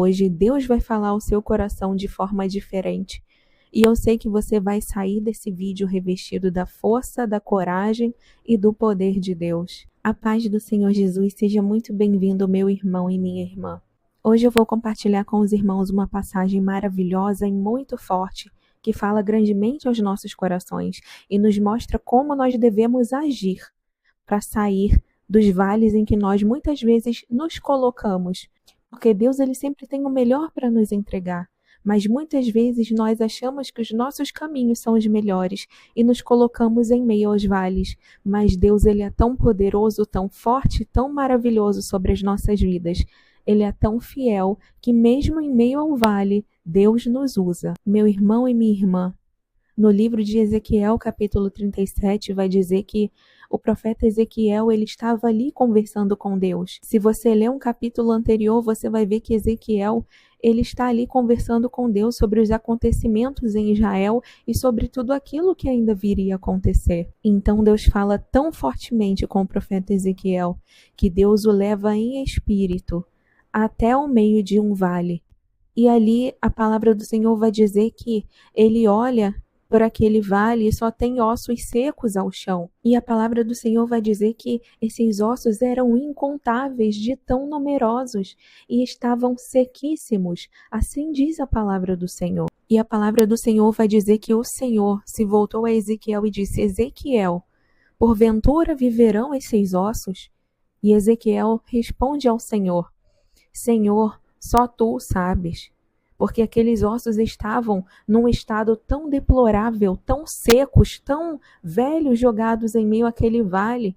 Hoje Deus vai falar ao seu coração de forma diferente. E eu sei que você vai sair desse vídeo revestido da força, da coragem e do poder de Deus. A paz do Senhor Jesus, seja muito bem-vindo, meu irmão e minha irmã. Hoje eu vou compartilhar com os irmãos uma passagem maravilhosa e muito forte, que fala grandemente aos nossos corações e nos mostra como nós devemos agir para sair dos vales em que nós muitas vezes nos colocamos. Porque Deus ele sempre tem o melhor para nos entregar, mas muitas vezes nós achamos que os nossos caminhos são os melhores e nos colocamos em meio aos vales, mas Deus ele é tão poderoso, tão forte, tão maravilhoso sobre as nossas vidas. Ele é tão fiel que mesmo em meio ao vale, Deus nos usa. Meu irmão e minha irmã, no livro de Ezequiel, capítulo 37, vai dizer que o profeta Ezequiel ele estava ali conversando com Deus. Se você ler um capítulo anterior, você vai ver que Ezequiel ele está ali conversando com Deus sobre os acontecimentos em Israel e sobre tudo aquilo que ainda viria a acontecer. Então Deus fala tão fortemente com o profeta Ezequiel que Deus o leva em espírito até o meio de um vale. E ali a palavra do Senhor vai dizer que ele olha por aquele vale e só tem ossos secos ao chão. E a palavra do Senhor vai dizer que esses ossos eram incontáveis de tão numerosos e estavam sequíssimos. Assim diz a palavra do Senhor. E a palavra do Senhor vai dizer que o Senhor se voltou a Ezequiel e disse: Ezequiel, porventura viverão esses ossos? E Ezequiel responde ao Senhor: Senhor, só tu o sabes. Porque aqueles ossos estavam num estado tão deplorável, tão secos, tão velhos, jogados em meio àquele vale,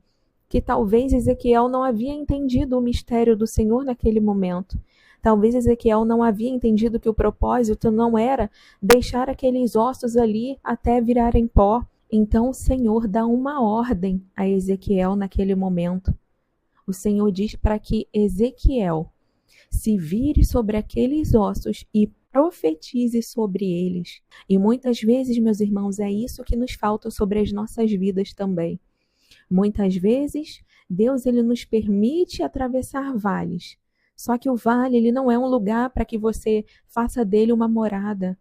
que talvez Ezequiel não havia entendido o mistério do Senhor naquele momento. Talvez Ezequiel não havia entendido que o propósito não era deixar aqueles ossos ali até virarem pó. Então o Senhor dá uma ordem a Ezequiel naquele momento. O Senhor diz para que Ezequiel se vire sobre aqueles ossos e profetize sobre eles. E muitas vezes, meus irmãos, é isso que nos falta sobre as nossas vidas também. Muitas vezes, Deus ele nos permite atravessar vales. Só que o vale ele não é um lugar para que você faça dele uma morada.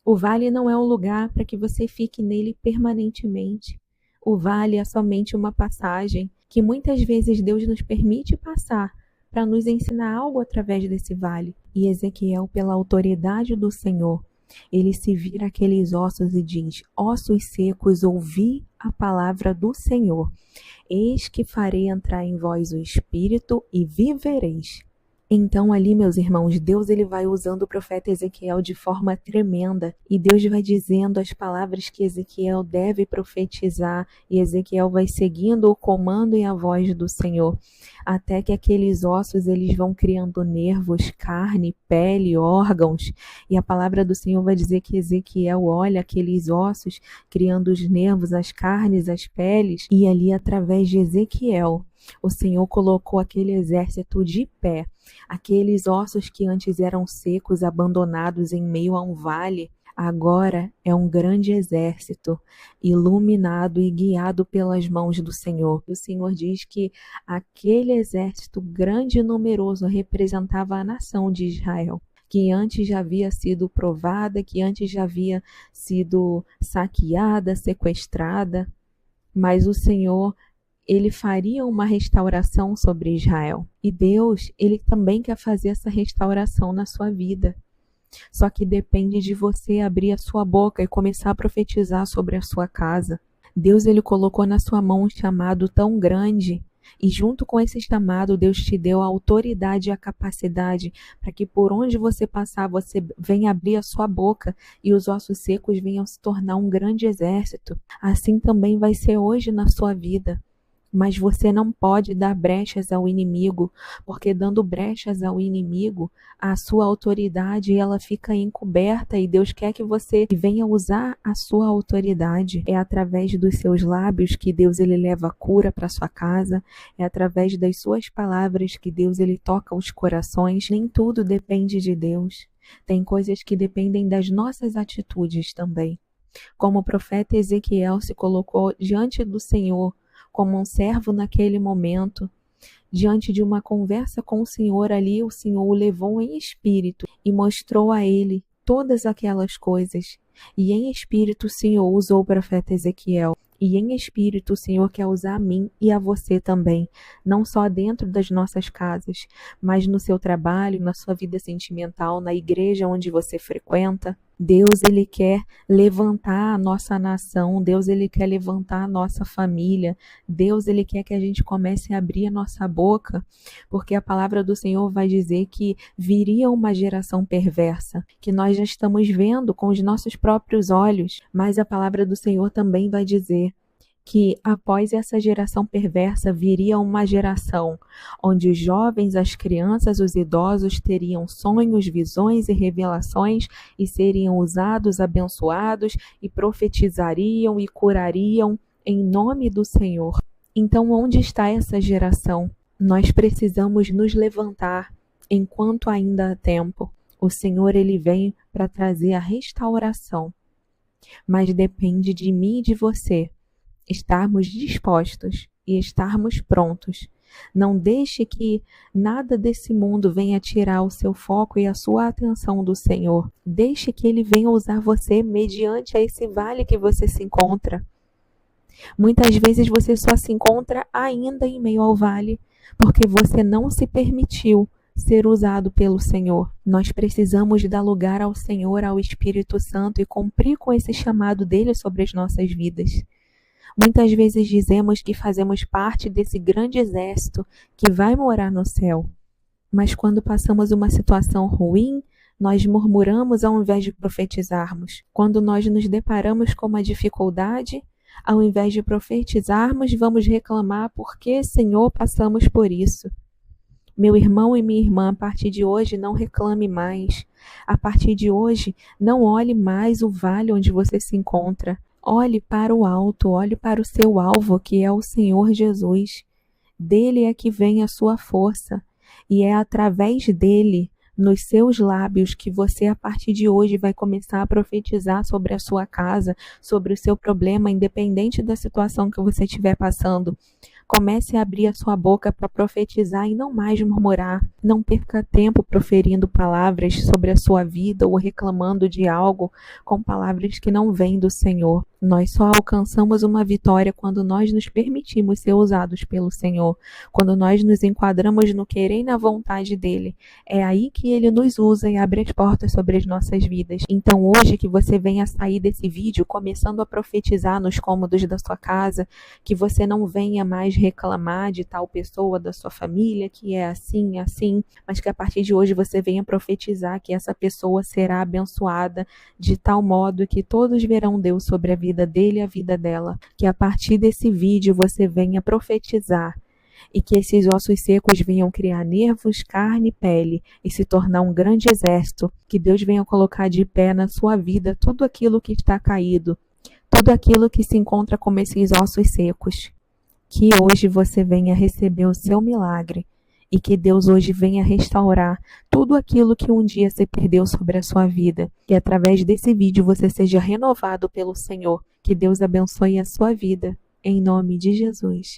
O vale não é um lugar para que você fique nele permanentemente. O vale é somente uma passagem que muitas vezes Deus nos permite passar para nos ensinar algo através desse vale. E Ezequiel, pela autoridade do Senhor, ele se vira aqueles ossos e diz: ossos secos, ouvi a palavra do Senhor. Eis que farei entrar em vós o Espírito e vivereis. Então ali, meus irmãos, Deus ele vai usando o profeta Ezequiel de forma tremenda e Deus vai dizendo as palavras que Ezequiel deve profetizar e Ezequiel vai seguindo o comando e a voz do Senhor, até que aqueles ossos eles vão criando nervos, carne, pele, órgãos, e a palavra do Senhor vai dizer que Ezequiel olha aqueles ossos criando os nervos, as carnes, as peles, e ali através de Ezequiel o Senhor colocou aquele exército de pé. Aqueles ossos que antes eram secos, abandonados em meio a um vale, agora é um grande exército, iluminado e guiado pelas mãos do Senhor. O Senhor diz que aquele exército grande e numeroso representava a nação de Israel, que antes já havia sido provada, que antes já havia sido saqueada, sequestrada, mas o Senhor ele faria uma restauração sobre Israel. E Deus, ele também quer fazer essa restauração na sua vida. Só que depende de você abrir a sua boca e começar a profetizar sobre a sua casa. Deus, ele colocou na sua mão um chamado tão grande. E junto com esse chamado, Deus te deu a autoridade e a capacidade para que por onde você passar, você venha abrir a sua boca e os ossos secos venham se tornar um grande exército. Assim também vai ser hoje na sua vida. Mas você não pode dar brechas ao inimigo, porque dando brechas ao inimigo, a sua autoridade ela fica encoberta e Deus quer que você venha usar a sua autoridade. É através dos seus lábios que Deus ele leva a cura para sua casa, é através das suas palavras que Deus ele toca os corações. Nem tudo depende de Deus. Tem coisas que dependem das nossas atitudes também. Como o profeta Ezequiel se colocou diante do Senhor, como um servo naquele momento, diante de uma conversa com o Senhor ali, o Senhor o levou em espírito e mostrou a ele todas aquelas coisas. E em espírito o Senhor usou o profeta Ezequiel. E em espírito o Senhor quer usar a mim e a você também, não só dentro das nossas casas, mas no seu trabalho, na sua vida sentimental, na igreja onde você frequenta. Deus, Ele quer levantar a nossa nação, Deus, Ele quer levantar a nossa família, Deus, Ele quer que a gente comece a abrir a nossa boca, porque a palavra do Senhor vai dizer que viria uma geração perversa, que nós já estamos vendo com os nossos próprios olhos, mas a palavra do Senhor também vai dizer que após essa geração perversa viria uma geração onde os jovens, as crianças, os idosos teriam sonhos, visões e revelações e seriam usados, abençoados e profetizariam e curariam em nome do Senhor. Então, onde está essa geração? Nós precisamos nos levantar enquanto ainda há tempo. O Senhor, Ele vem para trazer a restauração, mas depende de mim e de você estarmos dispostos e estarmos prontos. Não deixe que nada desse mundo venha tirar o seu foco e a sua atenção do Senhor. Deixe que Ele venha usar você mediante a esse vale que você se encontra. Muitas vezes você só se encontra ainda em meio ao vale porque você não se permitiu ser usado pelo Senhor. Nós precisamos dar lugar ao Senhor, ao Espírito Santo e cumprir com esse chamado dele sobre as nossas vidas. Muitas vezes dizemos que fazemos parte desse grande exército que vai morar no céu. Mas quando passamos uma situação ruim, nós murmuramos ao invés de profetizarmos. Quando nós nos deparamos com uma dificuldade, ao invés de profetizarmos, vamos reclamar porque, Senhor, passamos por isso. Meu irmão e minha irmã, a partir de hoje, não reclame mais. A partir de hoje, não olhe mais o vale onde você se encontra. Olhe para o alto, olhe para o seu alvo, que é o Senhor Jesus. Dele é que vem a sua força, e é através dele, nos seus lábios, que você, a partir de hoje, vai começar a profetizar sobre a sua casa, sobre o seu problema, independente da situação que você estiver passando. Comece a abrir a sua boca para profetizar e não mais murmurar. Não perca tempo proferindo palavras sobre a sua vida ou reclamando de algo com palavras que não vêm do Senhor. Nós só alcançamos uma vitória quando nós nos permitimos ser usados pelo Senhor. Quando nós nos enquadramos no querer e na vontade dele. É aí que ele nos usa e abre as portas sobre as nossas vidas. Então hoje que você venha sair desse vídeo começando a profetizar nos cômodos da sua casa, que você não venha mais reclamar de tal pessoa da sua família, que é assim, mas que a partir de hoje você venha profetizar que essa pessoa será abençoada de tal modo que todos verão Deus sobre a vida dele e a vida dela. Que a partir desse vídeo você venha profetizar e que esses ossos secos venham criar nervos, carne e pele e se tornar um grande exército. Que Deus venha colocar de pé na sua vida tudo aquilo que está caído, tudo aquilo que se encontra como esses ossos secos. Que hoje você venha receber o seu milagre e que Deus hoje venha restaurar tudo aquilo que um dia você perdeu sobre a sua vida. Que através desse vídeo você seja renovado pelo Senhor. Que Deus abençoe a sua vida. Em nome de Jesus.